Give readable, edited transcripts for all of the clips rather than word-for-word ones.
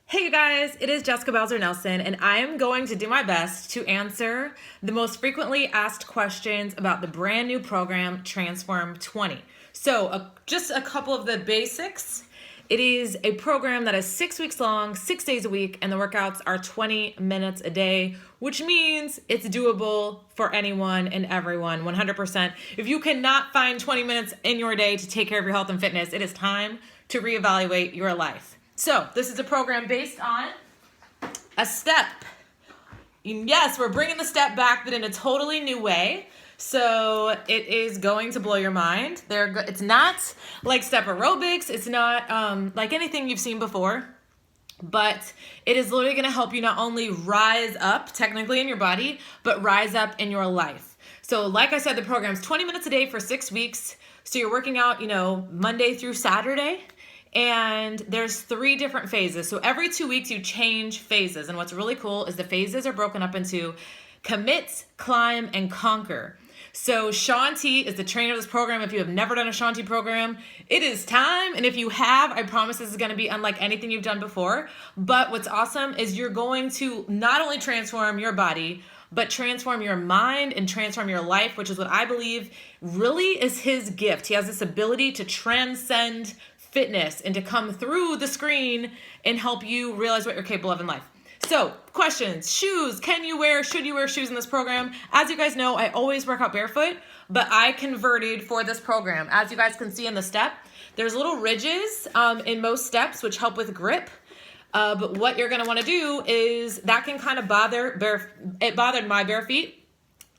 Hey you guys, it is Jessica Bowser Nelson, and I am going to do my best to answer the most frequently asked questions about the brand new program, Transform 20. So, just a couple of the basics. It is a program that is 6 weeks long, 6 days a week, and the workouts are 20 minutes a day, which means it's doable for anyone and everyone, 100%. If you cannot find 20 minutes in your day to take care of your health and fitness, it is time to reevaluate your life. So, this is a program based on a step. Yes, we're bringing the step back, but in a totally new way. So, it is going to blow your mind. It's not like step aerobics. It's not like anything you've seen before. But it is literally going to help you not only rise up technically in your body, but rise up in your life. So, like I said, the program's 20 minutes a day for 6 weeks. So, you're working out, Monday through Saturday. And there's 3 different phases. So every 2 weeks you change phases. And what's really cool is the phases are broken up into commit, climb, and conquer. So Shaun T is the trainer of this program. If you have never done a Shaun T program, it is time. And if you have, I promise this is going to be unlike anything you've done before. But what's awesome is you're going to not only transform your body, but transform your mind and transform your life, which is what I believe really is his gift. He has this ability to transcend fitness and to come through the screen and help you realize what you're capable of in life. So, questions, shoes, should you wear shoes in this program? As you guys know, I always work out barefoot, but I converted for this program. As you guys can see in the step, there's little ridges in most steps, which help with grip. But what you're gonna wanna do is, that can kind of it bothered my bare feet.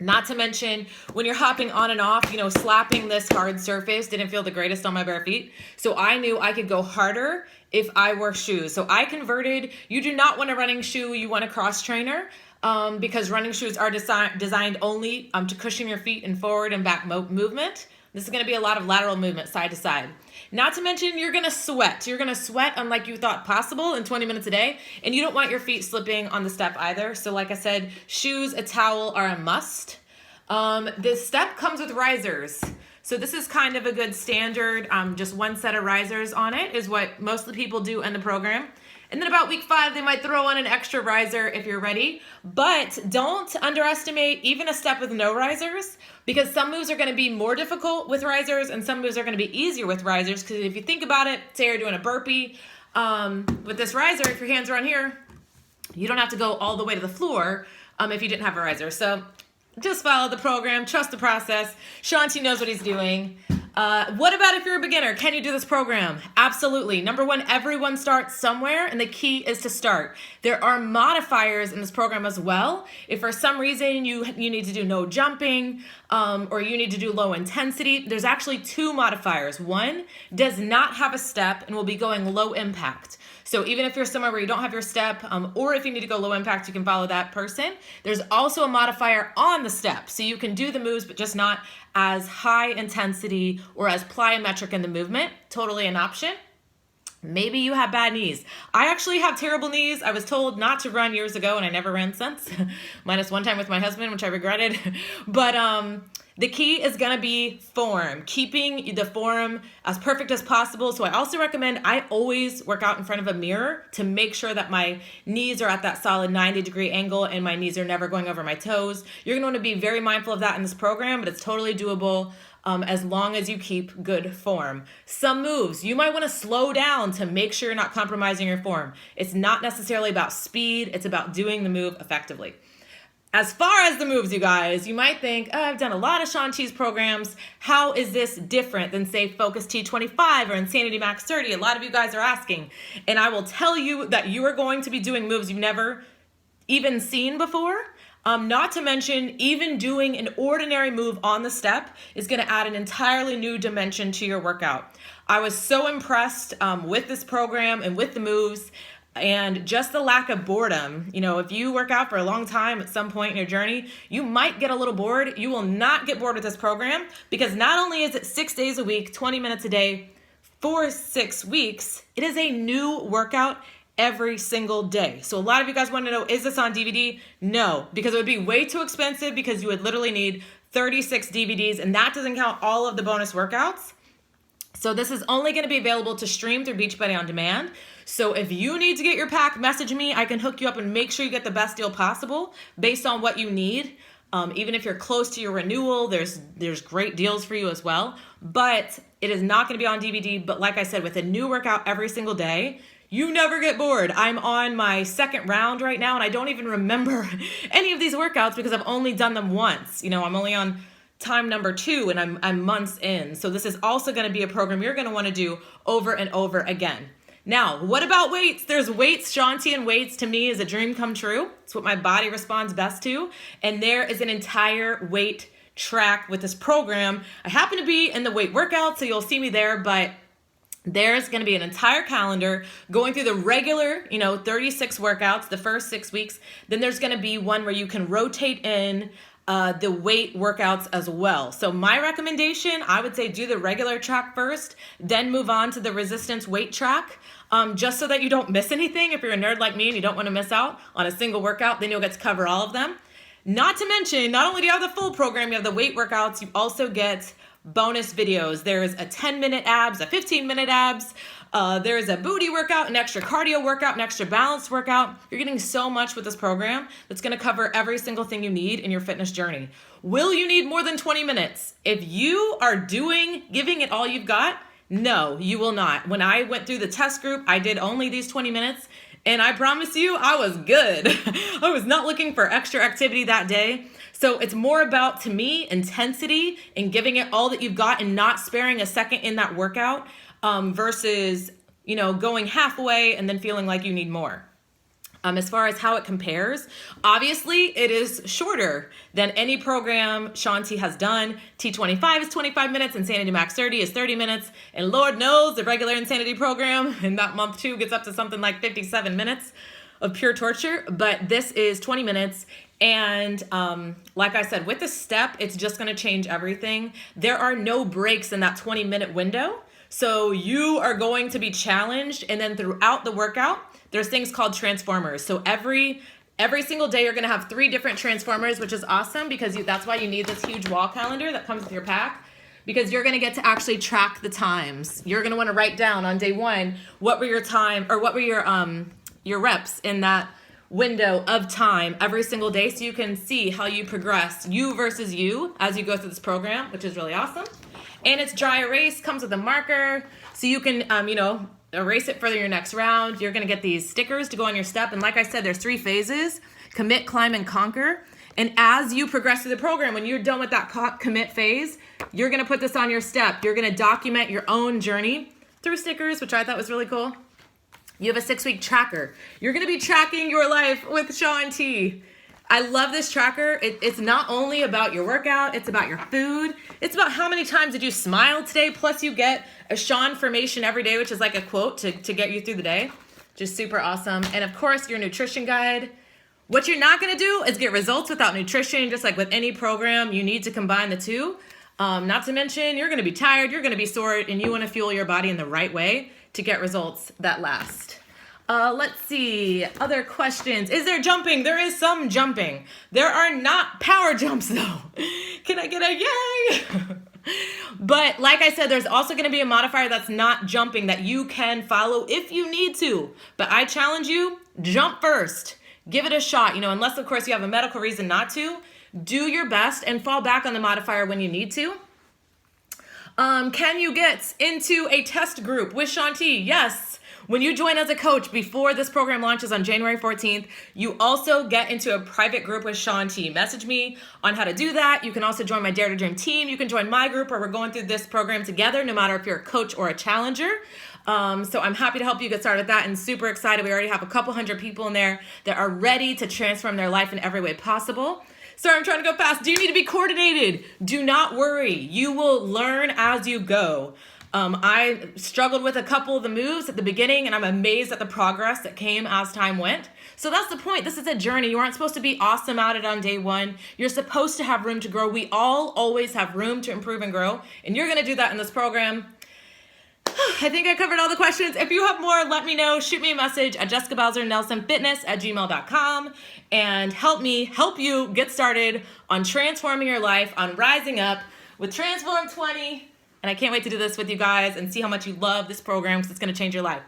Not to mention, when you're hopping on and off, slapping this hard surface didn't feel the greatest on my bare feet. So I knew I could go harder if I wore shoes. So I converted. You do not want a running shoe. You want a cross trainer because running shoes are designed only to cushion your feet in forward and back movement. This is going to be a lot of lateral movement side to side. Not to mention, you're going to sweat. You're going to sweat unlike you thought possible in 20 minutes a day. And you don't want your feet slipping on the step either. So like I said, shoes, a towel are a must. This step comes with risers. So this is kind of a good standard. Just one set of risers on it is what most of the people do in the program. And then about week 5, they might throw on an extra riser if you're ready. But don't underestimate even a step with no risers, because some moves are going to be more difficult with risers and some moves are going to be easier with risers. Because if you think about it, say you're doing a burpee with this riser, if your hands are on here, you don't have to go all the way to the floor if you didn't have a riser. So just follow the program, trust the process. Shaun T knows what he's doing. What about if you're a beginner? Can you do this program? Absolutely. Number 1, everyone starts somewhere, and the key is to start. There are modifiers in this program as well. If for some reason you need to do no jumping or you need to do low intensity, there's actually 2 modifiers. One does not have a step and will be going low impact. So even if you're somewhere where you don't have your step, or if you need to go low impact, you can follow that person. There's also a modifier on the step. So you can do the moves, but just not as high intensity or as plyometric in the movement. Totally an option. Maybe you have bad knees. I actually have terrible knees. I was told not to run years ago, and I never ran since. Minus one time with my husband, which I regretted. But the key is going to be form, keeping the form as perfect as possible. So I also recommend, I always work out in front of a mirror to make sure that my knees are at that solid 90-degree angle and my knees are never going over my toes. You're going to want to be very mindful of that in this program, but it's totally doable as long as you keep good form. Some moves, you might want to slow down to make sure you're not compromising your form. It's not necessarily about speed. It's about doing the move effectively. As far as the moves, you guys, you might think, oh, I've done a lot of Shaun T's programs. How is this different than, say, Focus T25 or Insanity Max 30? A lot of you guys are asking. And I will tell you that you are going to be doing moves you've never even seen before. Not to mention, even doing an ordinary move on the step is going to add an entirely new dimension to your workout. I was so impressed with this program and with the moves. And just the lack of boredom. If you work out for a long time at some point in your journey, you might get a little bored. You will not get bored with this program, because not only is it 6 days a week, 20 minutes a day for 6 weeks, it is a new workout every single day. So a lot of you guys want to know, is this on DVD? No, because it would be way too expensive, because you would literally need 36 DVDs, and that doesn't count all of the bonus workouts. So this is only going to be available to stream through Beachbody On Demand. So if you need to get your pack, message me. I can hook you up and make sure you get the best deal possible based on what you need. Even if you're close to your renewal, there's great deals for you as well. But it is not going to be on DVD. But like I said, with a new workout every single day, you never get bored. I'm on my second round right now, and I don't even remember any of these workouts because I've only done them once. I'm only on time number 2, and I'm months in. So this is also going to be a program you're going to want to do over and over again. Now, what about weights? There's weights. Shaun T and weights to me is a dream come true. It's what my body responds best to. And there is an entire weight track with this program. I happen to be in the weight workout, so you'll see me there, but there's going to be an entire calendar going through the regular, 36 workouts, the first 6 weeks. Then there's going to be one where you can rotate in the weight workouts as well. So my recommendation, I would say do the regular track first, then move on to the resistance weight track, just so that you don't miss anything. If you're a nerd like me and you don't want to miss out on a single workout, then you'll get to cover all of them. Not to mention, not only do you have the full program, you have the weight workouts, you also get bonus videos. There's a 10-minute abs, a 15-minute abs. There's a booty workout, an extra cardio workout, an extra balance workout. You're getting so much with this program that's going to cover every single thing you need in your fitness journey. Will you need more than 20 minutes? If you are giving it all you've got, no, you will not. When I went through the test group, I did only these 20 minutes, and I promise you, I was good. I was not looking for extra activity that day. So it's more about, to me, intensity and giving it all that you've got and not sparing a second in that workout versus, going halfway and then feeling like you need more. As far as how it compares, obviously it is shorter than any program Shaun T has done. T25 is 25 minutes, Insanity Max 30 is 30 minutes, and Lord knows the regular Insanity program in that month 2 gets up to something like 57 minutes of pure torture, but this is 20 minutes. And like I said, with the step, it's just going to change everything. There are no breaks in that 20-minute window. So you are going to be challenged. And then throughout the workout, there's things called transformers. So every single day, you're going to have 3 different transformers, which is awesome because that's why you need this huge wall calendar that comes with your pack, because you're going to get to actually track the times. You're going to want to write down on day 1, what were your time or what were your reps in that window of time every single day, so you can see how you progress, you versus you, as you go through this program, which is really awesome. And it's dry erase, comes with a marker, so you can erase it for your next round. You're going to get these stickers to go on your step, and like I said, there's 3 phases: commit, climb, and conquer. And as you progress through the program, when you're done with that commit phase, you're going to put this on your step. You're going to document your own journey through stickers, which I thought was really cool. You have a 6-week tracker. You're going to be tracking your life with Shaun T. I love this tracker. It's not only about your workout, it's about your food. It's about how many times did you smile today, plus you get a Shaun formation every day, which is like a quote to get you through the day. Just super awesome. And of course, your nutrition guide. What you're not going to do is get results without nutrition. Just like with any program, you need to combine the two. Not to mention, you're going to be tired, you're going to be sore, and you want to fuel your body in the right way to get results that last. Let's see. Other questions. Is there jumping? There is some jumping. There are not power jumps, though. Can I get a yay? But like I said, there's also going to be a modifier that's not jumping that you can follow if you need to. But I challenge you, jump first. Give it a shot. Unless, of course, you have a medical reason not to. Do your best and fall back on the modifier when you need to. Can you get into a test group with Shaun T? Yes. When you join as a coach before this program launches on January 14th, you also get into a private group with Shaun T. Message me on how to do that. You can also join my Dare to Dream team. You can join my group where we're going through this program together, no matter if you're a coach or a challenger. So I'm happy to help you get started with that and super excited. We already have a couple hundred people in there that are ready to transform their life in every way possible. Sorry, I'm trying to go fast. Do you need to be coordinated? Do not worry. You will learn as you go. I struggled with a couple of the moves at the beginning, and I'm amazed at the progress that came as time went. So that's the point. This is a journey. You aren't supposed to be awesome at it on day 1. You're supposed to have room to grow. We all always have room to improve and grow, and you're going to do that in this program. I think I covered all the questions. If you have more, let me know. Shoot me a message at jessicabowsernelsonfitness@gmail.com and help me help you get started on transforming your life, on rising up with Transform 20. And I can't wait to do this with you guys and see how much you love this program because it's going to change your life.